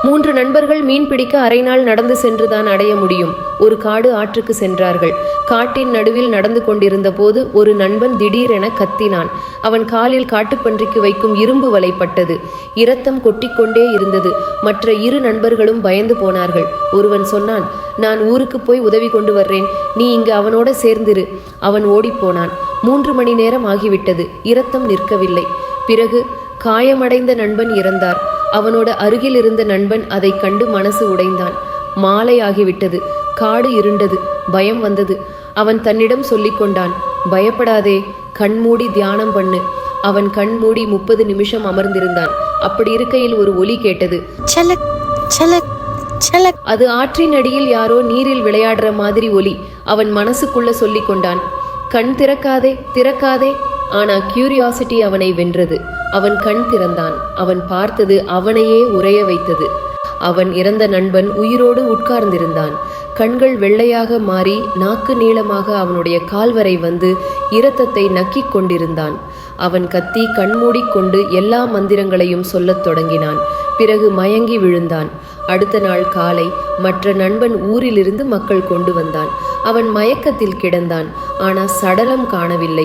3 நண்பர்கள் மீன் பிடிக்க அரை நாள் நடந்து சென்றுதான் அடைய முடியும். ஒரு காடு ஆற்றுக்கு சென்றார்கள். காட்டின் நடுவில் நடந்து கொண்டிருந்த போது ஒரு நண்பன் திடீரென கத்தினான். அவன் காலில் காட்டுப்பன்றிக்கு வைக்கும் இரும்பு வலைப்பட்டது. இரத்தம் கொட்டிக்கொண்டே இருந்தது. மற்ற 2 நண்பர்களும் பயந்து போனார்கள். ஒருவன் சொன்னான், நான் ஊருக்கு போய் உதவி கொண்டு வர்றேன், நீ இங்கு அவனோட சேர்ந்திரு. அவன் ஓடிப்போனான். 3 மணி நேரம் ஆகிவிட்டது. இரத்தம் நிற்கவில்லை. பிறகு காயமடைந்த நண்பன் இறந்தார். அவனோட அருகில் இருந்த நண்பன் அதை கண்டு மனசு உடைந்தான். மாலை ஆகிவிட்டது. காடு இருண்டது. பயம் வந்தது. அவன் தன்னிடம் சொல்லிக் கொண்டான், பயப்படாதே, கண்மூடி தியானம் பண்ணு. அவன் கண்மூடி 30 நிமிஷம் அமர்ந்திருந்தான். அப்படி இருக்கையில் ஒரு ஒலி கேட்டது. சலக் சலக் சலக். அது ஆற்றின் அடியில் யாரோ நீரில் விளையாடுற மாதிரி ஒலி. அவன் மனசுக்குள்ள சொல்லிக் கொண்டான், கண் திறக்காதே திறக்காதே. ஆனா கியூரியாசிட்டி அவனை வென்றது. அவன் கண் திறந்தான். அவன் பார்த்தது அவனையே உறைய வைத்தது. அவன் இறந்த நண்பன் உயிரோடு உட்கார்ந்திருந்தான். கண்கள் வெள்ளையாக மாறி நாக்கு நீளமாக அவனுடைய கால்வரை வந்து இரத்தத்தை நக்கிக் கொண்டிருந்தான். அவன் கத்தி கண்மூடிக்கொண்டு எல்லா மந்திரங்களையும் சொல்லத் தொடங்கினான். பிறகு மயங்கி விழுந்தான். அடுத்த நாள் காலை மற்ற நண்பன் ஊரிலிருந்து மக்கள் கொண்டு வந்தான். அவன் மயக்கத்தில் கிடந்தான். ஆனால் சடலம் காணவில்லை.